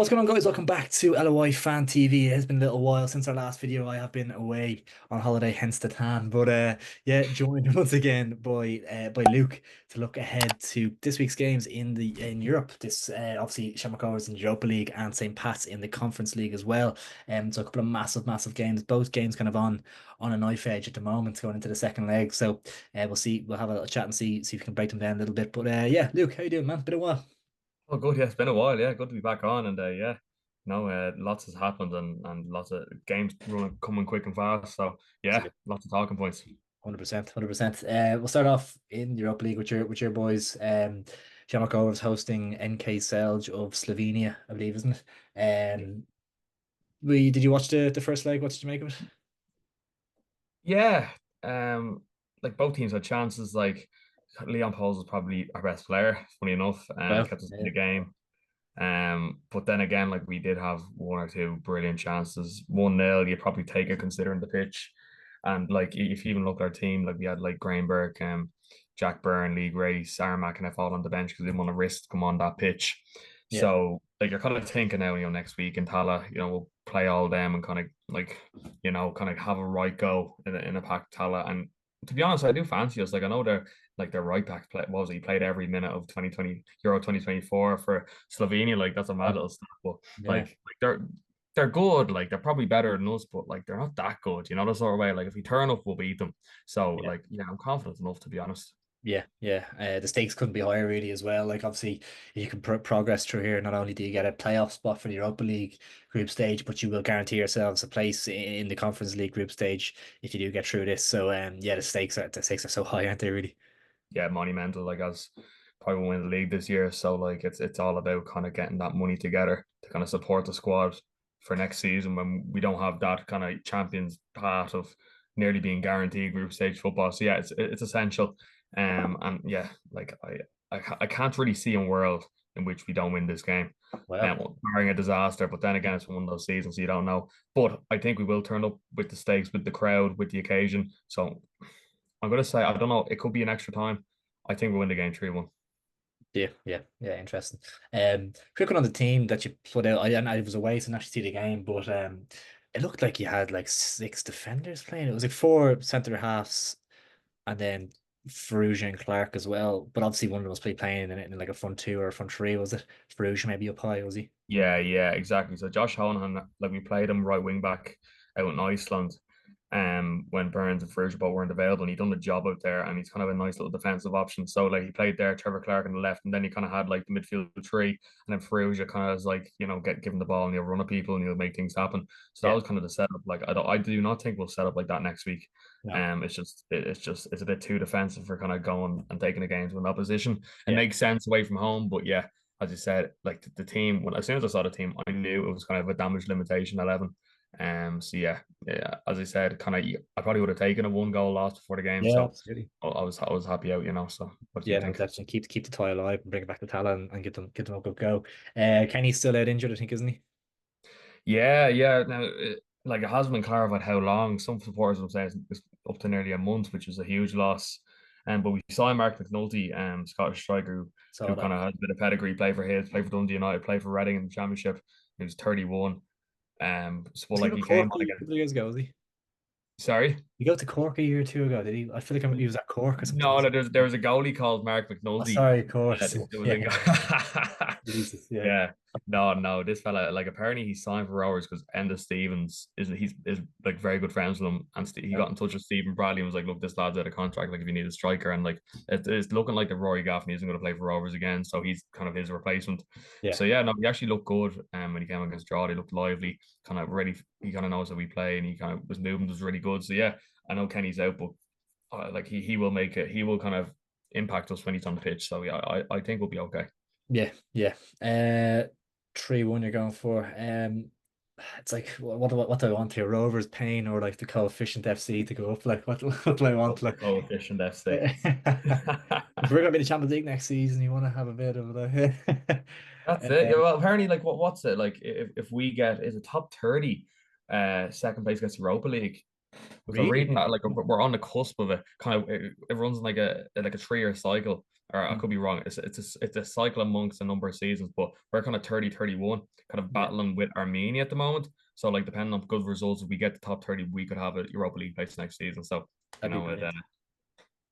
What's going on, guys? Welcome back to LOI Fan TV. It has been a little while since our last video. I have been away on holiday, hence the tan. But yeah, joined once again by Luke to look ahead to this week's games in Europe. This obviously Shamrock Rovers in the Europa League and St. Pat's in the Conference League as well. So a couple of massive games. Both games kind of on a knife edge at the moment, going into the second leg. So we'll see. We'll have a little chat and see if we can break them down a little bit. But yeah, Luke, how you doing, man? Been a while. Oh, good. Yeah, it's been a while. Yeah, good to be back on. And yeah, no, lots has happened and lots of games running coming quick and fast. So yeah, lots of talking points. 100%, 100%. We'll start off in the Europa League with your boys. Shamrock Rovers hosting NK Celje of Slovenia, I believe, isn't it? We did you watch the first leg? What did you make of it? Yeah, like both teams had chances. Like Leon Pauls was probably our best player, funny enough, Well, kept us in yeah, the game. But then again, like we did have one or two brilliant chances. 1-0, you probably take it considering the pitch. And like if you even look at our team, like we had like Grainberg, Jack Byrne, Lee Gray, Sarmac, and I fall on the bench because they didn't want to risk come on that pitch. yeah, So like you're kind of thinking now, next week in Tala, we'll play all them and kind of like, kind of have a right go in a packed Tala. And to be honest, I do fancy us. Like I know they're like their right back play what was it? He played every minute of 2020 Euro 2024 for Slovenia. Like that's a mad well, little stuff. But yeah, like they're good. Like they're probably better than us, but like they're not that good. The sort of way. Like if we turn up, we'll beat them. So yeah. like yeah, I'm confident enough to be honest. Yeah. The stakes couldn't be higher really as well. Like obviously, if you can progress through here, not only do you get a playoff spot for the Europa League group stage, but you will guarantee yourselves a place in the Conference League group stage if you do get through this. So yeah, the stakes are so high, aren't they? Really? Yeah, monumental. Like as probably win the league this year. So like it's all about kind of getting that money together to kind of support the squad for next season when we don't have that kind of champions part of nearly being guaranteed group stage football. So yeah, it's essential. And yeah, like I can't really see a world in which we don't win this game. Well, Barring a disaster, but then again, it's one of those seasons you don't know. But I think we will turn up with the stakes, with the crowd, with the occasion. So I'm gonna say I don't know. It could be an extra time. I think we win the game 3-1. yeah. Interesting. Quick one on the team that you put out. I was away to actually see the game, but it looked like you had like six defenders playing. It was like four centre halves and then Ferrugia and Clark as well. But obviously one of them was playing in like a front two or a front three, was it? Ferrugia maybe up high, was he? Yeah, exactly. So Josh Honahan, like we played him right wing back out in Iceland, when Burns and Ferguson weren't available, and he done the job out there, and he's kind of a nice little defensive option. So like he played there, Trevor Clark on the left, and then he kind of had like the midfield three, and then Ferrugia kind of is like get given the ball and he'll run at people and he'll make things happen. So that Yeah. was kind of the setup. Like I do not think we'll set up like that next week. No. It's a bit too defensive for kind of going and taking the games with opposition. It Yeah. makes sense away from home, but yeah, as you said, like the team, when as soon as I saw the team, I knew it was kind of a damage limitation 11. So yeah, as I said, kind of, I probably would have taken a one goal loss before the game. Yeah, So absolutely. I was happy out. So what do you Yeah, no, think? definitely keep the tie alive and bring it back to Tala and get them a good go. Kenny's still out injured, I think, isn't he? Yeah. Now, like it hasn't been clarified how long. Some supporters will say it's up to nearly a month, which is a huge loss. But we saw Mark McNulty, Scottish striker, Saw who that. kind of has a bit of pedigree, play for Hibs, play for Dundee United, play for Reading in the Championship. He was 31. So Was he like with he came Cork on a again. couple of years ago, was he? Sorry. He go to Cork a year or two ago, did he? I feel like he was at Cork or something. No, there was a goalie called Mark Oh, McNulty. sorry, of course. There was Yeah, a yeah. Jesus, yeah. yeah. No. This fella, like apparently he signed for Rovers because Enda Stevens is like very good friends with him, and he Well, got in touch with Stephen Bradley and was like, "Look, this lad's out of contract. Like, if you need a striker, and like it's looking like the Rory Gaffney isn't going to play for Rovers again, so he's kind of his replacement." yeah, So yeah, no, he actually looked good. When he came against Draw, he looked lively, kind of ready. He kind of knows how we play, and he kind of was movement was really good. So yeah, I know Kenny's out, but like he will make it. He will kind of impact us when he's on the pitch. So yeah, I think we'll be okay. yeah. 3-1 you're going for. It's like what do I want here? Rovers pain or like the coefficient FC to go up? Like what do I want? The Like coefficient FC. if we're gonna be in the Champions League next season, you want to have a bit of a That's it. Yeah, well, apparently, like, what's it like? If we get is a top 30, second place gets Europa League. Was I Really? reading that like we're on the cusp of it? Kind of, it runs in like a 3 year cycle, or I Mm. could be wrong. It's a cycle amongst a number of seasons, but we're kind of 30-31, kind of Yeah, battling with Armenia at the moment. So like depending on good results, if we get the top 30, we could have a Europa League place next season. So that'd be it brilliant.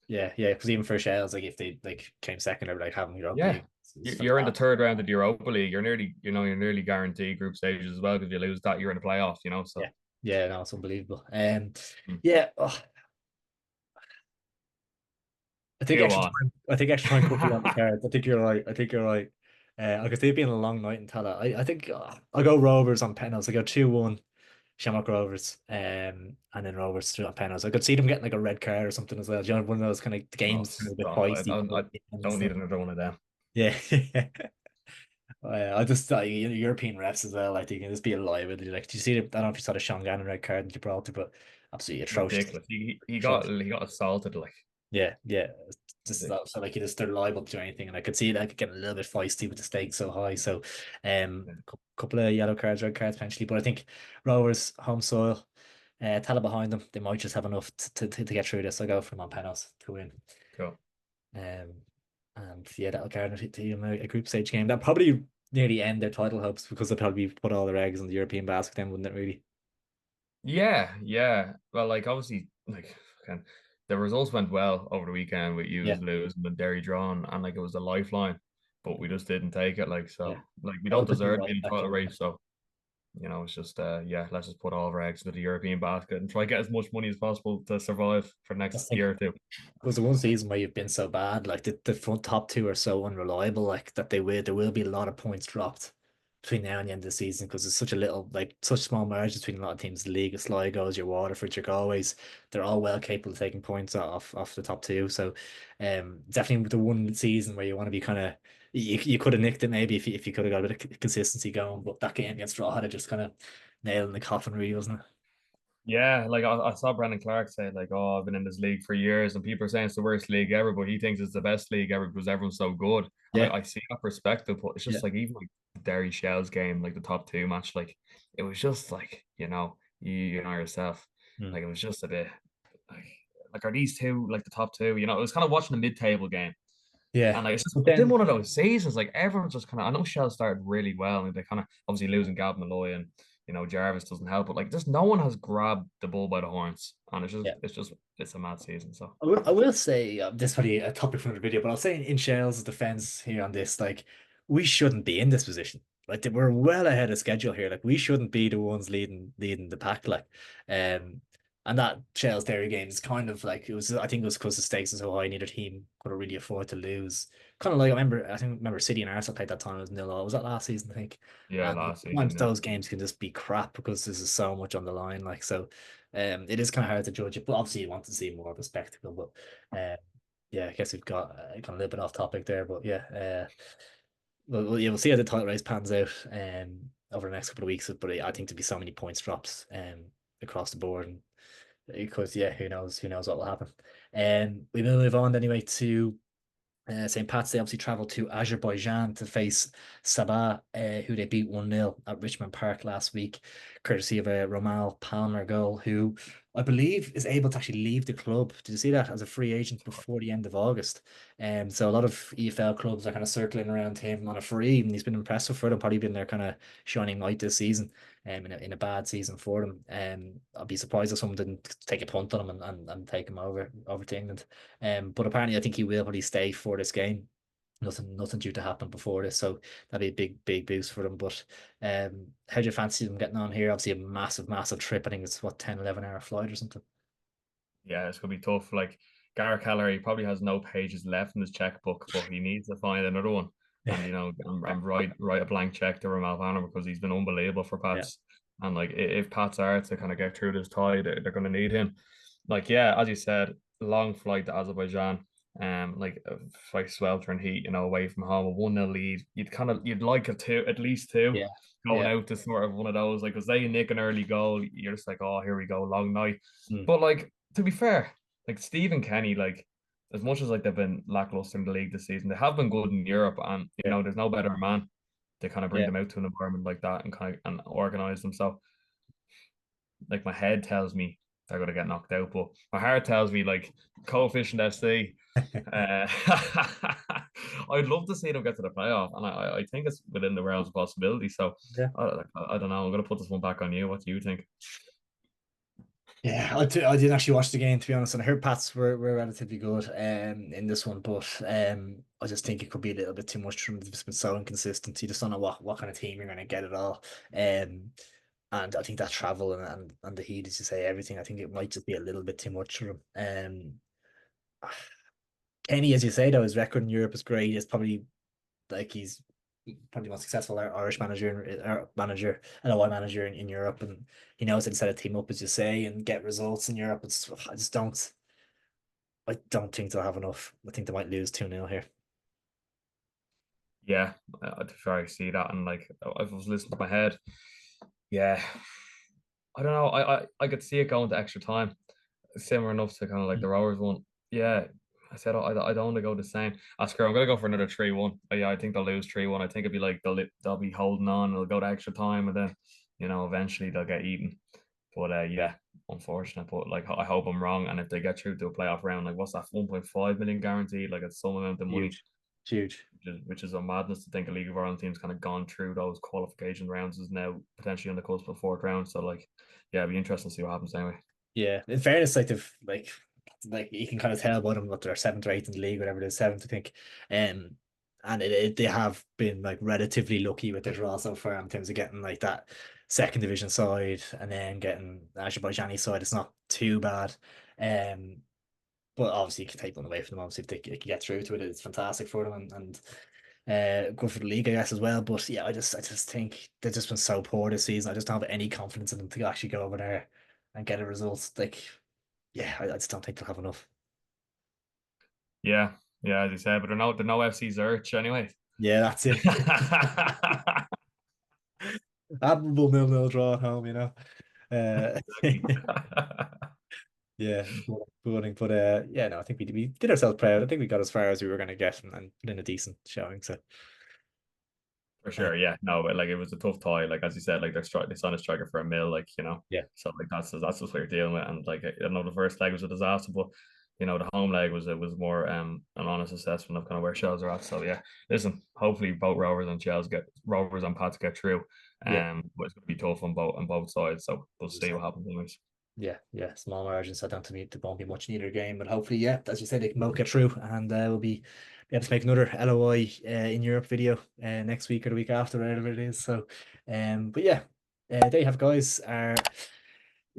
Yeah, yeah, because even for Shells, like if they like came second, I'd be like having Europa yeah. League. It's You're in the fantastic. third round of the Europa League. you're nearly guaranteed group stages as well. Because if you lose that, you're in the playoffs. Yeah, So yeah, no, it's unbelievable. mm. Yeah, Go on. I think extra time could be on the cards. I think you're right. I think you're right. I could see it being a long night in Tala. I think I'll go Rovers on penalties. I go 2-1 Shamrock Rovers, and then Rovers through on penalties. I could see them getting like a red card or something as well. Do you know, one of those kind of Oh, games kind of a bit stop. feisty I towards the end and don't need stuff. another one of them. Yeah. I just European refs as well. Like they can just be a liability. Like, do you see? I don't know if you saw the Sean Gannon red card in Gibraltar, but absolutely atrocious. Ridiculous. Atrocious. He got assaulted like Yeah, yeah. Just that, ridiculous. so like you just they're liable to do anything, and I could see that getting a little bit feisty with the stakes so high. So, Yeah. couple of yellow cards, red cards potentially, but I think Rovers home soil, Tala behind them, they might just have enough to get through this. I go for them on penalties to win. Cool. Um, and yeah, that'll guarantee them a group stage game. That probably nearly end their title hopes because they'll probably put all their eggs in the European basket, then wouldn't it? Really? Yeah, yeah. Well, like obviously, like again, the results went well over the weekend with Yeah, Hughes losing and Derry drawn, and like it was a lifeline, but we just didn't take it. Like yeah. like we That don't was a big deserve to be right in the back. title race. So it's just yeah, let's just put all of our eggs into the European basket and try to get as much money as possible to survive for the I next think year or two. was the one season where you've been so bad, like the front top two are so unreliable, like that there will be a lot of points dropped between now and the end of the season because there's such a little like such small margins between a lot of teams in the league. Sligo's, your Waterford, your Galways, they're all well capable of taking points off the top two. So definitely the one season where you want to be kind of you could have nicked it maybe if you could have got a bit of consistency going, but that game against Raw had just kind of nailed in the coffin really, wasn't it? Yeah, like I saw Brandon Clark say like, "Oh, I've been in this league for years," and people are saying it's the worst league ever, but he thinks it's the best league ever because everyone's so good. And Yeah, I see that perspective, but it's yeah. just like even like the Derry Shells game, like the top two match, like it was just like you know yourself, Mm. like it was just a bit like are these two like the top two? It was kind of watching a mid-table game. Yeah. And like But it's been then one of those seasons. Like everyone's just kind of. I know Shell started really well, and they kind of obviously losing Gab Malloy and Jarvis doesn't help. But like, just no one has grabbed the bull by the horns, and yeah. it's a mad season. So I will say this is probably a topic from the video, but I'll say in Shell's defense here on this, like we shouldn't be in this position. Like we're well ahead of schedule here. Like we shouldn't be the ones leading the pack. Like, um, and that Shell's Derry game is kind of like it was. I think it was because the stakes are so high, neither team could really afford to lose. Kind of like I remember City and Arsenal played that time. It was 0-0. Was that last season? I think. yeah, And last sometimes season, yeah, those games can just be crap because there's just so much on the line. Like so. It is kind of hard to judge it, but obviously you want to see more of a spectacle. But yeah, I guess we've got a little bit off topic there. But yeah, yeah, we'll see how the title race pans out over the next couple of weeks. But I think there'll be so many points drops across the board, and because yeah, who knows what will happen. And we will move on anyway to St. Pat's. They obviously travelled to Azerbaijan to face Sabah, who they beat 1-0 at Richmond Park last week, courtesy of a Romal Palmer goal, who I believe is able to actually leave the club. Did you see that as a free agent before the end of August? So a lot of EFL clubs are kind of circling around him on a free, and he's been impressive for them, probably been their kind of shining light this season, in a bad season for them. I'd be surprised if someone didn't take a punt on him and take him over to England. But apparently, I think he will probably stay for this game. Nothing due to happen before this, so that'd be a big boost for them. But how do you fancy them getting on here? Obviously, a massive trip. I think it's what 10-11 hour flight or something. yeah, it's gonna be tough. Like Gareth Keller, he probably has no pages left in his checkbook, but he needs to find another one. And I'm write a blank check to Ramal Vanner because he's been unbelievable for Yeah, Pats. And like if Pats are to kind of get through this tie, they're going to need him. Like yeah, as you said, long flight to Azerbaijan. Like fight swelter and heat, away from home, a 1-0 lead. You'd like a two, at least two, yeah, going yeah. out to sort of one of those, like, because they nick an early goal, you're just like, oh, here we go, long night. Mm, But like, to be fair, like Stephen Kenny, like as much as like they've been lackluster in the league this season, they have been good in Europe, and yeah, there's no better man to kind of bring yeah. them out to an environment like that and kind of and organize them. So like my head tells me they're going to get knocked out. But my heart tells me like coefficient SC. Uh, I'd love to see them get to the playoff, and I think it's within the realms of possibility. So Yeah. I don't know. I'm going to put this one back on you. What do you think? Yeah, I didn't actually watch the game to be honest, and I heard Pats were relatively good in this one, but I just think it could be a little bit too much for them. It's been so inconsistent. You just don't know what kind of team you're going to get at all. And I think that travel and the heat, as you say, everything. I think it might just be a little bit too much for them. Kenny, as you say, though, his record in Europe is great. It's probably like he's probably the most successful Irish manager, LOI manager in Europe, and he knows how to set a team up, as you say, and get results in Europe. I don't think they'll have enough. I think they might lose 2-0 here. Yeah, I try to see that, and like I was listening to my head. Yeah, I don't know. I could see it going to extra time, similar enough to kind of like the Rovers one. Yeah, I said I don't want to go the same. Oscar, I'm gonna go for another 3-1. Yeah, I think they'll lose 3-1. I think it'd be like they'll be holding on. They'll go to extra time, and then eventually they'll get eaten. But yeah, unfortunate. But like I hope I'm wrong. And if they get through to a playoff round, like what's that 1.5 million guaranteed? Like it's some amount of money, Huge, huge. which is a madness to think a League of Ireland team's kind of gone through those qualification rounds is now potentially on the cusp of fourth round. So like, yeah, it'd be interesting to see what happens anyway. Yeah, in fairness, like you can kind of tell about them what they're seventh or eighth in the league, whatever it is, seventh, I think. And they have been like relatively lucky with their draw so far in terms of getting like that second division side and then getting the Azerbaijani side. It's not too bad. Um, but obviously you can take one away from them. Obviously, if they can get through to it, it's fantastic for them and good for the league, I guess, as well. But yeah, I just think they've just been so poor this season. I just don't have any confidence in them to actually go over there and get a result. Like, yeah, I just don't think they'll have enough. Yeah, yeah, as you said, but they're no FC Zurich anyway. Yeah, that's it. Admirable 0-0 draw at home, you know. Uh, Exactly. yeah, but yeah, no, I think we did ourselves proud. I think we got as far as we were going to get and put in a decent showing. So, For uh, sure, yeah, no, but like it was a tough tie. Like as you said, like they signed a striker for a mill, yeah, so like that's just what you're dealing with. And like I know the first leg was a disaster, but the home leg was more an honest assessment of kind of where Shells are at. So yeah, listen, hopefully both Rovers and Pats get through. yeah, But it's gonna be tough on both sides. So we'll see 100%. what happens anyways. Yeah, yeah, small margins. I don't think there won't be much in either game, but hopefully, yeah, as you said, they can both get through, and we'll be able to make another LOI in Europe video next week or the week after, whatever it is. So, but yeah, there you have, guys. Our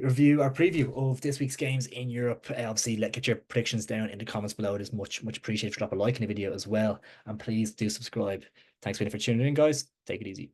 preview of this week's games in Europe. Obviously, get your predictions down in the comments below. It is much, much appreciated. Drop a like in the video as well, and please do subscribe. Thanks for tuning in, guys. Take it easy.